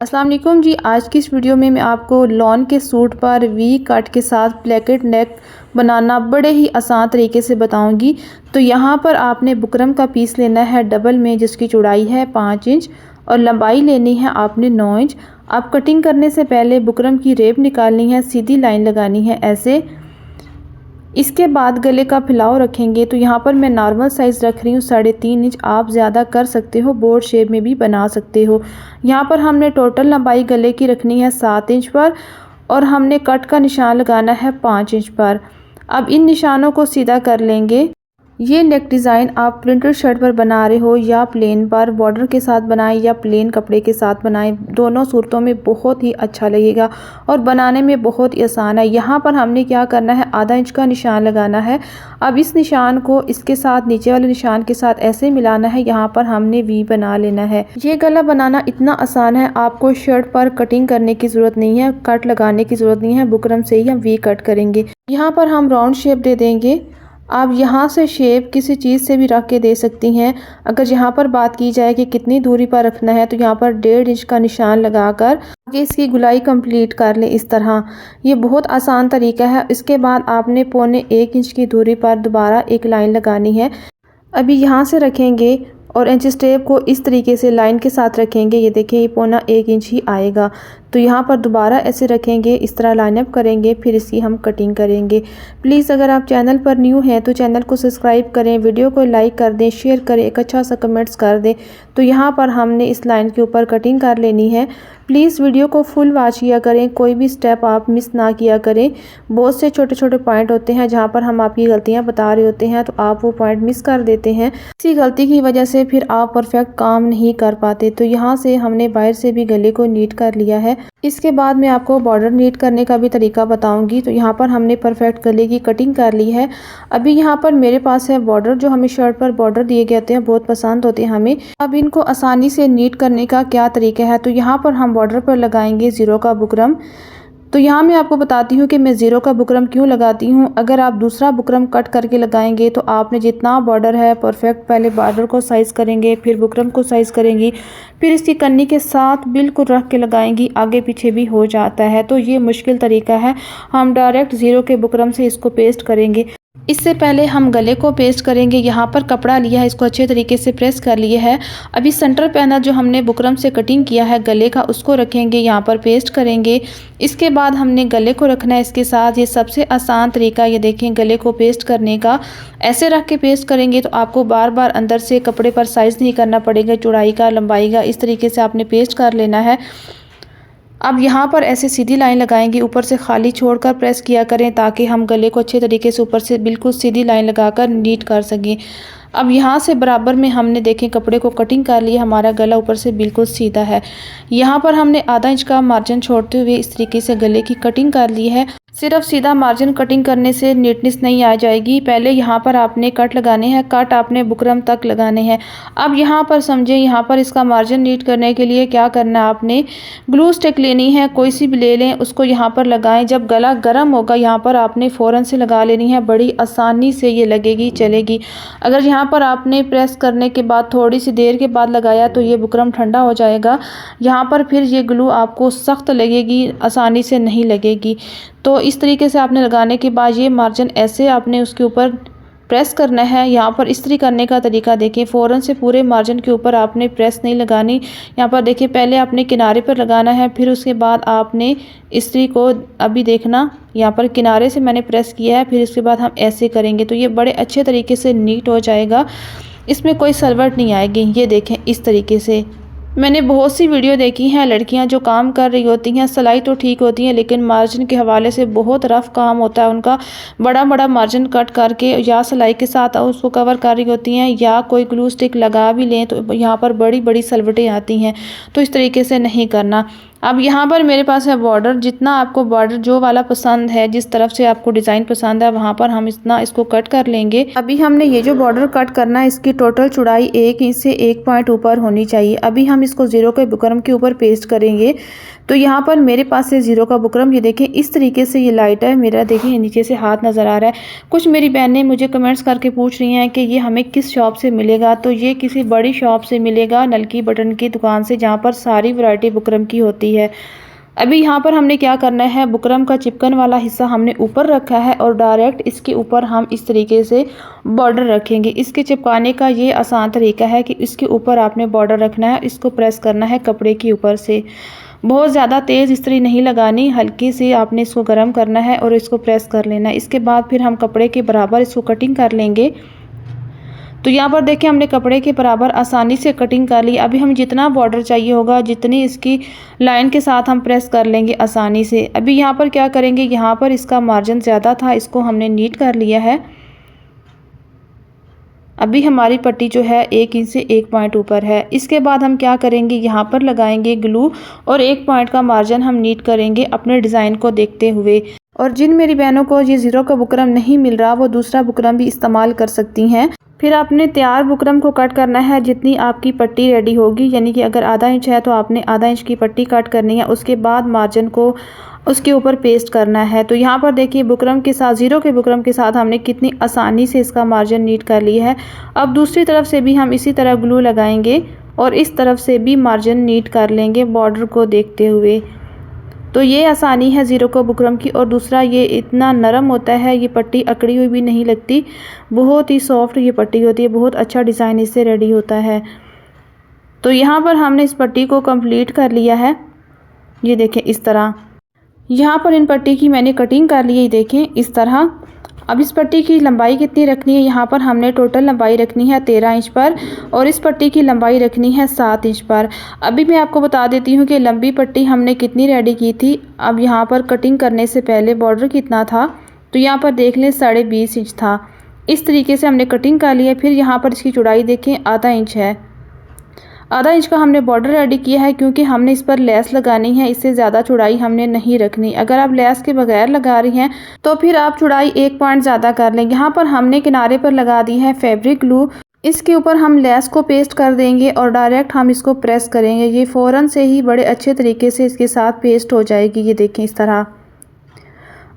अस्सलाम वालेकुम जी। आज की इस वीडियो में मैं आपको लॉन के सूट पर वी कट के साथ प्लेकेट नेक बनाना बड़े ही आसान तरीके से बताऊंगी। तो यहाँ पर आपने बुकरम का पीस लेना है डबल में, जिसकी चौड़ाई है 5 इंच और लंबाई लेनी है आपने 9 इंच। आप कटिंग करने से पहले बुकरम की रेब निकालनी है, सीधी लाइन लगानी है ऐसे। इसके बाद गले का फैलाव रखेंगे। तो यहाँ पर मैं नॉर्मल साइज़ रख रही हूँ 3.5 इंच। आप ज़्यादा कर सकते हो, बोर्ड शेप में भी बना सकते हो। यहाँ पर हमने टोटल लंबाई गले की रखनी है 7 इंच पर और हमने कट का निशान लगाना है 5 इंच पर। अब इन निशानों को सीधा कर लेंगे। ये नेक डिज़ाइन आप प्रिंटेड शर्ट पर बना रहे हो या प्लेन पर बॉर्डर के साथ बनाएं या प्लेन कपड़े के साथ बनाएं, दोनों सूरतों में बहुत ही अच्छा लगेगा और बनाने में बहुत ही आसान है। यहाँ पर हमने क्या करना है, आधा इंच का निशान लगाना है। अब इस निशान को इसके साथ नीचे वाले निशान के साथ ऐसे मिलाना है। यहाँ पर हमने वी बना लेना है। ये गला बनाना इतना आसान है, आपको शर्ट पर कटिंग करने की ज़रूरत नहीं है, कट लगाने की ज़रूरत नहीं है। बुकरम से ही हम वी कट करेंगे। यहाँ पर हम राउंड शेप दे देंगे। आप यहाँ से शेप किसी चीज़ से भी रख के दे सकती हैं। अगर यहाँ पर बात की जाए कि कितनी दूरी पर रखना है, तो यहाँ पर 1.5 इंच का निशान लगाकर आगे इसकी गुलाई कंप्लीट कर लें इस तरह। ये बहुत आसान तरीका है। इसके बाद आपने 1.25 इंच की दूरी पर दोबारा एक लाइन लगानी है। अभी यहाँ से रखेंगे और इंच टेप को इस तरीके से लाइन के साथ रखेंगे। ये देखिए, ये 1.25 इंच ही आएगा। तो यहाँ पर दोबारा ऐसे रखेंगे, इस तरह लाइनअप करेंगे, फिर इसकी हम कटिंग करेंगे। प्लीज़ अगर आप चैनल पर न्यू हैं तो चैनल को सब्सक्राइब करें, वीडियो को लाइक कर दें, शेयर करें, एक अच्छा सा कमेंट्स कर दें। तो यहाँ पर हमने इस लाइन के ऊपर कटिंग कर लेनी है। प्लीज़ वीडियो को फुल वॉच किया करें, कोई भी स्टेप आप मिस ना किया करें। बहुत से छोटे छोटे पॉइंट होते हैं जहाँ पर हम आपकी गलतियाँ बता रहे होते हैं, तो आप वो पॉइंट मिस कर देते हैं। इसी गलती की वजह से फिर आप परफेक्ट काम नहीं कर पाते। तो यहाँ से हमने बाहर से भी गले को नीट कर लिया है। इसके बाद मैं आपको बॉर्डर नीट करने का भी तरीका बताऊंगी। तो यहाँ पर हमने परफेक्ट गले की कटिंग कर ली है। अभी यहाँ पर मेरे पास है बॉर्डर, जो हमें शर्ट पर बॉर्डर दिए गए होते हैं, बहुत पसंद होते हैं हमें। अब इनको आसानी से नीट करने का क्या तरीका है, तो यहाँ पर हम बॉर्डर पर लगाएंगे 0 का बुकरम। तो यहाँ मैं आपको बताती हूँ कि मैं 0 का बुकरम क्यों लगाती हूँ। अगर आप दूसरा बुकरम कट करके लगाएंगे तो आपने जितना बॉर्डर है परफेक्ट, पहले बॉर्डर को साइज़ करेंगे, फिर बुकरम को साइज़ करेंगी, फिर इसकी कन्नी के साथ बिल्कुल रख के लगाएंगी, आगे पीछे भी हो जाता है। तो ये मुश्किल तरीका है। हम डायरेक्ट 0 के बुकरम से इसको पेस्ट करेंगे। इससे पहले हम गले को पेस्ट करेंगे। यहाँ पर कपड़ा लिया है, इसको अच्छे तरीके से प्रेस कर लिया है। अभी सेंटर पैनल जो हमने बुकरम से कटिंग किया है गले का, उसको रखेंगे, यहाँ पर पेस्ट करेंगे। इसके बाद हमने गले को रखना है इसके साथ। ये सबसे आसान तरीका, ये देखें, गले को पेस्ट करने का। ऐसे रख के पेस्ट करेंगे तो आपको बार बार अंदर से कपड़े पर साइज़ नहीं करना पड़ेगा, चौड़ाई का, लंबाई का। इस तरीके से आपने पेस्ट कर लेना है। अब यहाँ पर ऐसे सीधी लाइन लगाएंगे, ऊपर से खाली छोड़कर प्रेस किया करें ताकि हम गले को अच्छे तरीके से ऊपर से बिल्कुल सीधी लाइन लगाकर नीट कर सकें। अब यहाँ से बराबर में हमने देखें कपड़े को कटिंग कर लिया, हमारा गला ऊपर से बिल्कुल सीधा है। यहाँ पर हमने आधा इंच का मार्जिन छोड़ते हुए इस तरीके से गले की कटिंग कर ली है। सिर्फ सीधा मार्जिन कटिंग करने से नीटनेस नहीं आ जाएगी। पहले यहाँ पर आपने कट लगाने हैं, कट आपने बुकरम तक लगाने हैं। अब यहाँ पर समझें, यहाँ पर इसका मार्जिन नीट करने के लिए क्या करना है, आपने ग्लू स्टिक लेनी है, कोई सी भी ले लें, उसको यहाँ पर लगाएं। जब गला गर्म होगा यहाँ पर आपने फ़ौरन से लगा लेनी है, बड़ी आसानी से ये लगेगी, चलेगी। अगर यहाँ पर आपने प्रेस करने के बाद थोड़ी सी देर के बाद लगाया तो ये बुकरम ठंडा हो जाएगा। यहाँ पर फिर ये ग्लू आपको सख्त लगेगी, आसानी से नहीं लगेगी। तो इस तरीके से आपने लगाने के बाद ये मार्जिन ऐसे आपने उसके ऊपर प्रेस करना है। यहाँ पर इस्त्री करने का तरीका देखें, फ़ौरन से पूरे मार्जिन के ऊपर आपने प्रेस नहीं लगानी। यहाँ पर देखिए, पहले आपने किनारे पर लगाना है, फिर उसके बाद आपने इस्त्री को, अभी देखना, यहाँ पर किनारे से मैंने प्रेस किया है, फिर इसके बाद हम ऐसे करेंगे तो ये बड़े अच्छे तरीके से नीट हो जाएगा, इसमें कोई सलवट नहीं आएगी। ये देखें, इस तरीके से। मैंने बहुत सी वीडियो देखी हैं, लड़कियां जो काम कर रही होती हैं, सिलाई तो ठीक होती है लेकिन मार्जिन के हवाले से बहुत रफ़ काम होता है उनका। बड़ा बड़ा मार्जिन कट करके या सिलाई के साथ उसको कवर कर रही होती हैं, या कोई ग्लू स्टिक लगा भी लें तो यहाँ पर बड़ी बड़ी सलवटें आती हैं। तो इस तरीके से नहीं करना। अब यहाँ पर मेरे पास है बॉर्डर। जितना आपको बॉर्डर जो वाला पसंद है, जिस तरफ से आपको डिज़ाइन पसंद है, वहाँ पर हम इतना इसको कट कर लेंगे। अभी हमने ये जो बॉर्डर कट करना है, इसकी टोटल चौड़ाई 1 इंच से 1 पॉइंट ऊपर होनी चाहिए। अभी हम इसको 0 के बुकरम के ऊपर पेस्ट करेंगे। तो यहाँ पर मेरे पास है ज़ीरो का बुकरम। ये देखें इस तरीके से ये लाइट है मेरा, देखिए नीचे से हाथ नज़र आ रहा है। कुछ मेरी बहनें मुझे कमेंट्स करके पूछ रही हैं कि ये हमें किस शॉप से मिलेगा। तो ये किसी बड़ी शॉप से मिलेगा, नलकी बटन की दुकान से, जहाँ पर सारी वैरायटी बुकरम की होती है। अभी यहाँ पर हमने क्या करना है, बुकरम का चिपकन वाला हिस्सा हमने ऊपर रखा है और डायरेक्ट इसके ऊपर हम इस तरीके से बॉर्डर रखेंगे। इसके चिपकाने का ये आसान तरीका है कि इसके ऊपर आपने बॉर्डर रखना है, इसको प्रेस करना है कपड़े के ऊपर से। बहुत ज़्यादा तेज़ इस्त्री नहीं लगानी, हल्की सी आपने इसको गर्म करना है और इसको प्रेस कर लेना है। इसके बाद फिर हम कपड़े के बराबर इसको कटिंग कर लेंगे। तो यहाँ पर देखिए हमने कपड़े के बराबर आसानी से कटिंग कर ली। अभी हम जितना बॉर्डर चाहिए होगा, जितनी इसकी लाइन के साथ हम प्रेस कर लेंगे आसानी से। अभी यहाँ पर क्या करेंगे, यहाँ पर इसका मार्जिन ज़्यादा था, इसको हमने नीट कर लिया है। अभी हमारी पट्टी जो है 1 इंच से 1 पॉइंट ऊपर है। इसके बाद हम क्या करेंगे, यहाँ पर लगाएंगे ग्लू और 1 पॉइंट का मार्जिन हम नीट करेंगे अपने डिज़ाइन को देखते हुए। और जिन मेरी बहनों को ये ज़ीरो का बुकरम नहीं मिल रहा, वो दूसरा बुकरम भी इस्तेमाल कर सकती हैं। फिर आपने तैयार बुकरम को कट करना है जितनी आपकी पट्टी रेडी होगी, यानी कि अगर आधा इंच है तो आपने आधा इंच की पट्टी कट करनी है। उसके बाद मार्जिन को उसके ऊपर पेस्ट करना है। तो यहाँ पर देखिए बुकरम के साथ, ज़ीरो के बुकरम के साथ हमने कितनी आसानी से इसका मार्जिन नीट कर लिया है। अब दूसरी तरफ से भी हम इसी तरह ग्लू लगाएंगे और इस तरफ से भी मार्जिन नीट कर लेंगे बॉर्डर को देखते हुए। तो ये आसानी है ज़ीरो का बुकरम की। और दूसरा, ये इतना नरम होता है, ये पट्टी अकड़ी हुई भी नहीं लगती, बहुत ही सॉफ्ट ये पट्टी होती है, बहुत अच्छा डिज़ाइन इससे रेडी होता है। तो यहाँ पर हमने इस पट्टी को कंप्लीट कर लिया है। ये देखें इस तरह, यहाँ पर इन पट्टी की मैंने कटिंग कर ली है, ये देखें इस तरह। अब इस पट्टी की लंबाई कितनी रखनी है, यहाँ पर हमने टोटल लंबाई रखनी है 13 इंच पर और इस पट्टी की लंबाई रखनी है 7 इंच पर। अभी मैं आपको बता देती हूँ कि लंबी पट्टी हमने कितनी रेडी की थी। अब यहाँ पर कटिंग करने से पहले बॉर्डर कितना था, तो यहाँ पर देख लें 20.5 इंच था। इस तरीके से हमने कटिंग कर ली है। फिर यहाँ पर इसकी चौड़ाई देखें आधा इंच है। आधा इंच का हमने बॉर्डर रेडी किया है क्योंकि हमने इस पर लेस लगानी है, इससे ज़्यादा चौड़ाई हमने नहीं रखनी। अगर आप लेस के बगैर लगा रही हैं तो फिर आप चौड़ाई 1 पॉइंट ज़्यादा कर लें। यहाँ पर हमने किनारे पर लगा दी है फैब्रिक ग्लू, इसके ऊपर हम लेस को पेस्ट कर देंगे और डायरेक्ट हम इसको प्रेस करेंगे। ये फ़ौरन से ही बड़े अच्छे तरीके से इसके साथ पेस्ट हो जाएगी। ये देखें इस तरह।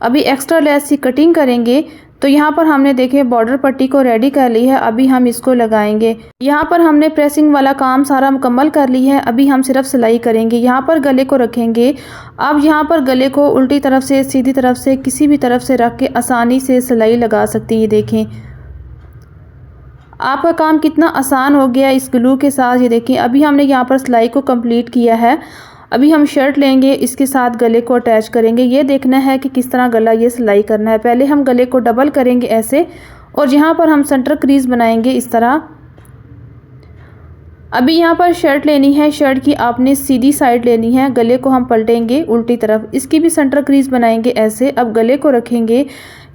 अभी एक्स्ट्रा लेस की कटिंग करेंगे। तो यहाँ पर हमने देखे बॉर्डर पट्टी को रेडी कर ली है। अभी हम इसको लगाएंगे। यहाँ पर हमने प्रेसिंग वाला काम सारा मुकम्मल कर ली है। अभी हम सिर्फ सिलाई करेंगे। यहाँ पर गले को रखेंगे। अब यहाँ पर गले को उल्टी तरफ से, सीधी तरफ से, किसी भी तरफ से रख के आसानी से सिलाई लगा सकती है। देखें आपका काम कितना आसान हो गया इस ग्लू के साथ। ये देखें अभी हमने यहाँ पर सिलाई को कंप्लीट किया है। अभी हम शर्ट लेंगे, इसके साथ गले को अटैच करेंगे। ये देखना है कि किस तरह गला ये सिलाई करना है। पहले हम गले को डबल करेंगे ऐसे और यहाँ पर हम सेंटर क्रीज बनाएंगे इस तरह। अभी यहाँ पर शर्ट लेनी है, शर्ट की आपने सीधी साइड लेनी है, गले को हम पलटेंगे उल्टी तरफ, इसकी भी सेंटर क्रीज बनाएंगे ऐसे। अब गले को रखेंगे,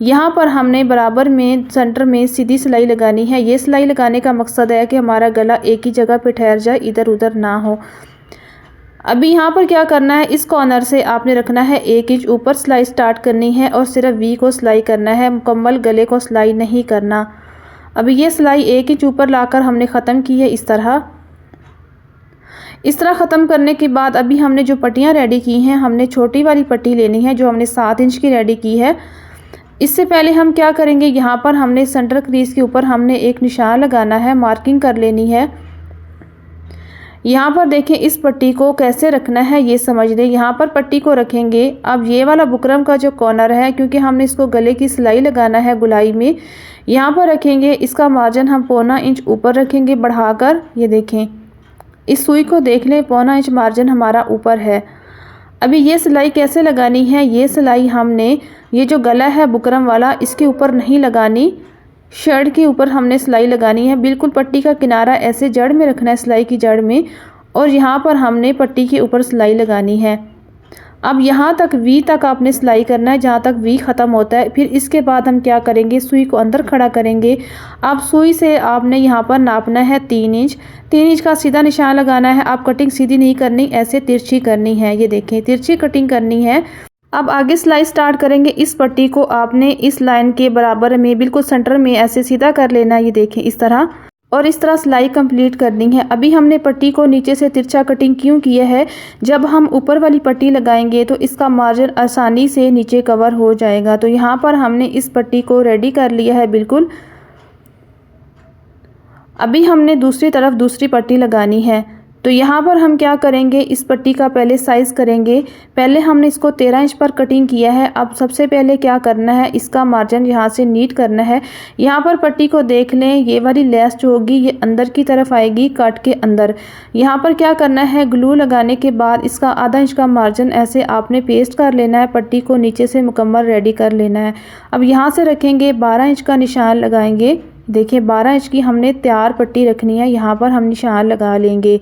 यहाँ पर हमने बराबर में सेंटर में सीधी सिलाई लगानी है। ये सिलाई लगाने का मकसद है कि हमारा गला एक ही जगह पे ठहर जाए, इधर उधर ना हो। अभी यहाँ पर क्या करना है, इस कॉर्नर से आपने रखना है 1 इंच ऊपर सिलाई स्टार्ट करनी है और सिर्फ वी को सिलाई करना है, मुकम्मल गले को सिलाई नहीं करना। अभी ये सिलाई 1 इंच ऊपर लाकर हमने ख़त्म की है इस तरह। इस तरह ख़त्म करने के बाद अभी हमने जो पट्टियाँ रेडी की हैं, हमने छोटी वाली पट्टी लेनी है जो हमने 7 इंच की रेडी की है। इससे पहले हम क्या करेंगे, यहाँ पर हमने सेंटर क्रीज के ऊपर हमने एक निशान लगाना है, मार्किंग कर लेनी है। यहाँ पर देखें इस पट्टी को कैसे रखना है ये समझ लें। यहाँ पर पट्टी को रखेंगे। अब ये वाला बुकरम का जो कॉर्नर है, क्योंकि हमने इसको गले की सिलाई लगाना है गुलाई में, यहाँ पर रखेंगे। इसका मार्जिन हम 1.25 इंच ऊपर रखेंगे बढ़ाकर। ये देखें इस सुई को देख लें, 1.25 इंच मार्जिन हमारा ऊपर है। अभी ये सिलाई कैसे लगानी है, ये सिलाई हमने ये जो गला है बुकरम वाला, इसके ऊपर नहीं लगानी, शर्ट के ऊपर हमने सिलाई लगानी है। बिल्कुल पट्टी का किनारा ऐसे जड़ में रखना है, सिलाई की जड़ में, और यहाँ पर हमने पट्टी के ऊपर सिलाई लगानी है। अब यहाँ तक वी तक आपने सिलाई करना है, जहाँ तक वी ख़त्म होता है। फिर इसके बाद हम क्या करेंगे, सुई को अंदर खड़ा करेंगे। अब सुई से आपने यहाँ पर नापना है 3 इंच। 3 इंच का सीधा निशान लगाना है। आप कटिंग सीधी नहीं करनी, ऐसे तिरछी करनी है। ये देखें तिरछी कटिंग करनी है। अब आगे सिलाई स्टार्ट करेंगे। इस पट्टी को आपने इस लाइन के बराबर में बिल्कुल सेंटर में ऐसे सीधा कर लेना है। ये देखें इस तरह। और इस तरह सिलाई कंप्लीट करनी है। अभी हमने पट्टी को नीचे से तिरछा कटिंग क्यों किया है, जब हम ऊपर वाली पट्टी लगाएंगे तो इसका मार्जिन आसानी से नीचे कवर हो जाएगा। तो यहाँ पर हमने इस पट्टी को रेडी कर लिया है बिल्कुल। अभी हमने दूसरी तरफ दूसरी पट्टी लगानी है। तो यहाँ पर हम क्या करेंगे, इस पट्टी का पहले साइज़ करेंगे। पहले हमने इसको 13 इंच पर कटिंग किया है। अब सबसे पहले क्या करना है, इसका मार्जिन यहाँ से नीट करना है। यहाँ पर पट्टी को देख लें, ये वाली लेस जो होगी ये अंदर की तरफ आएगी कट के अंदर। यहाँ पर क्या करना है, ग्लू लगाने के बाद इसका आधा इंच का मार्जिन ऐसे आपने पेस्ट कर लेना है। पट्टी को नीचे से मुकम्मल रेडी कर लेना है। अब यहाँ से रखेंगे 12 इंच का निशान लगाएंगे। देखिए 12 इंच की हमने तैयार पट्टी रखनी है, यहाँ पर हम निशान लगा लेंगे।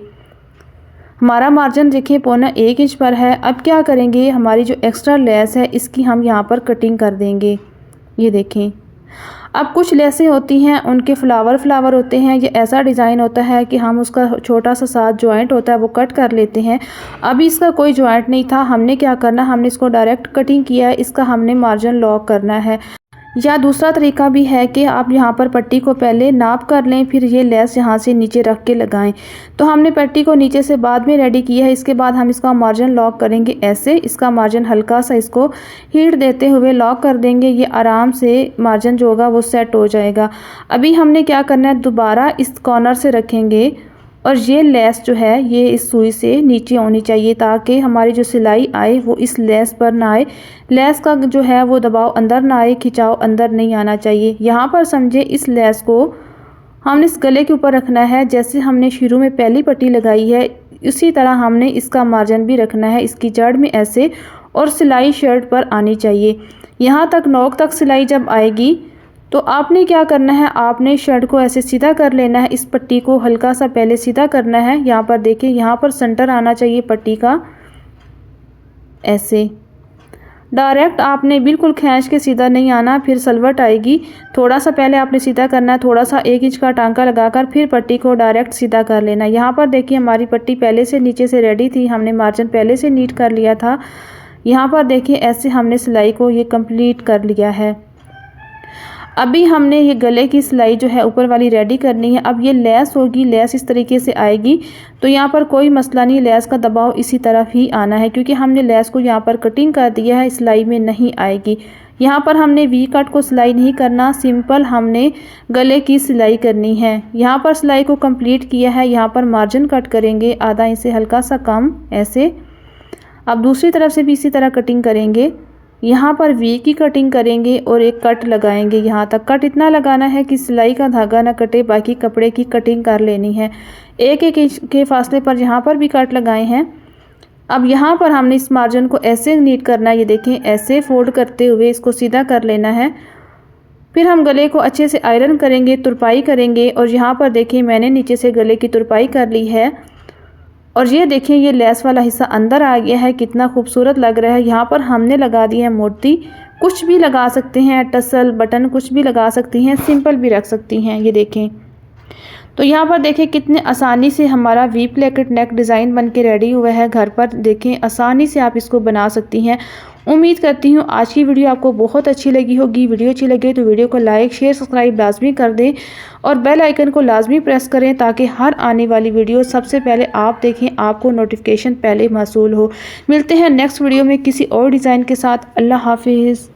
हमारा मार्जिन देखिए 1.25 इंच पर है। अब क्या करेंगे, हमारी जो एक्स्ट्रा लेस है इसकी हम यहाँ पर कटिंग कर देंगे। ये देखें, अब कुछ लेसें होती हैं उनके फ्लावर होते हैं, ये ऐसा डिज़ाइन होता है कि हम उसका छोटा सा साथ जॉइंट होता है वो कट कर लेते हैं। अभी इसका कोई जॉइंट नहीं था, हमने क्या करना, हमने इसको डायरेक्ट कटिंग किया है। इसका हमने मार्जिन लॉक करना है। या दूसरा तरीका भी है कि आप यहाँ पर पट्टी को पहले नाप कर लें, फिर ये लेस यहाँ से नीचे रख के लगाएं। तो हमने पट्टी को नीचे से बाद में रेडी किया है। इसके बाद हम इसका मार्जिन लॉक करेंगे ऐसे। इसका मार्जिन हल्का सा इसको हीट देते हुए लॉक कर देंगे। ये आराम से मार्जिन जो होगा वो सेट हो जाएगा। अभी हमने क्या करना है, दोबारा इस कॉर्नर से रखेंगे और ये लेस जो है ये इस सुई से नीचे होनी चाहिए, ताकि हमारी जो सिलाई आए वो इस लेस पर ना आए। लेस का जो है वो दबाव अंदर ना आए, खिंचाव अंदर नहीं आना चाहिए। यहाँ पर समझे, इस लेस को हमने इस गले के ऊपर रखना है। जैसे हमने शुरू में पहली पट्टी लगाई है इसी तरह हमने इसका मार्जिन भी रखना है, इसकी जड़ में ऐसे, और सिलाई शर्ट पर आनी चाहिए। यहाँ तक नोक तक सिलाई जब आएगी तो आपने क्या करना है, आपने शर्ट को ऐसे सीधा कर लेना है। इस पट्टी को हल्का सा पहले सीधा करना है। यहाँ पर देखिए, यहाँ पर सेंटर आना चाहिए पट्टी का, ऐसे। डायरेक्ट आपने बिल्कुल खींच के सीधा नहीं आना, फिर सलवट आएगी। थोड़ा सा पहले आपने सीधा करना है, थोड़ा सा 1 इंच का टांका लगाकर फिर पट्टी को डायरेक्ट सीधा कर लेना। यहाँ पर देखिए हमारी पट्टी पहले से नीचे से रेडी थी, हमने मार्जिन पहले से नीट कर लिया था। यहाँ पर देखिए ऐसे हमने सिलाई को ये कंप्लीट कर लिया है। अभी हमने ये गले की सिलाई जो है ऊपर वाली रेडी करनी है। अब ये लेस होगी, लेस इस तरीके से आएगी। तो यहाँ पर कोई मसला नहीं, लेस का दबाव इसी तरफ ही आना है, क्योंकि हमने लेस को यहाँ पर कटिंग कर दिया है, सिलाई में नहीं आएगी। यहाँ पर हमने वी कट को सिलाई नहीं करना, सिंपल हमने गले की सिलाई करनी है। यहाँ पर सिलाई को कंप्लीट किया है। यहाँ पर मार्जिन कट करेंगे आधा इंच से हल्का सा कम, ऐसे। अब दूसरी तरफ से भी इसी तरह कटिंग करेंगे। यहाँ पर वी की कटिंग करेंगे और एक कट लगाएंगे। यहाँ तक कट इतना लगाना है कि सिलाई का धागा ना कटे, बाकी कपड़े की कटिंग कर लेनी है। 1-1 इंच के फासले पर यहाँ पर भी कट लगाए हैं। अब यहाँ पर हमने इस मार्जिन को ऐसे नीट करना है। ये देखें, ऐसे फोल्ड करते हुए इसको सीधा कर लेना है। फिर हम गले को अच्छे से आयरन करेंगे, तुरपाई करेंगे। और यहाँ पर देखिए मैंने नीचे से गले की तुरपाई कर ली है। और ये देखिए ये लेस वाला हिस्सा अंदर आ गया है, कितना खूबसूरत लग रहा है। यहाँ पर हमने लगा दी है मोती, कुछ भी लगा सकते हैं, टसल बटन कुछ भी लगा सकती हैं, सिंपल भी रख सकती हैं। ये देखें, तो यहाँ पर देखें कितने आसानी से हमारा वी प्लेकेट नेक डिज़ाइन बन के रेडी हुआ है। घर पर देखें आसानी से आप इसको बना सकती हैं। उम्मीद करती हूँ आज की वीडियो आपको बहुत अच्छी लगी होगी। वीडियो अच्छी लगे तो वीडियो को लाइक शेयर सब्सक्राइब लाजमी कर दें और बेल आइकन को लाजमी प्रेस करें, ताकि हर आने वाली वीडियो सबसे पहले आप देखें, आपको नोटिफिकेशन पहले मौसूल हो। मिलते हैं नेक्स्ट वीडियो में किसी और डिज़ाइन के साथ। अल्लाह हाफिज़।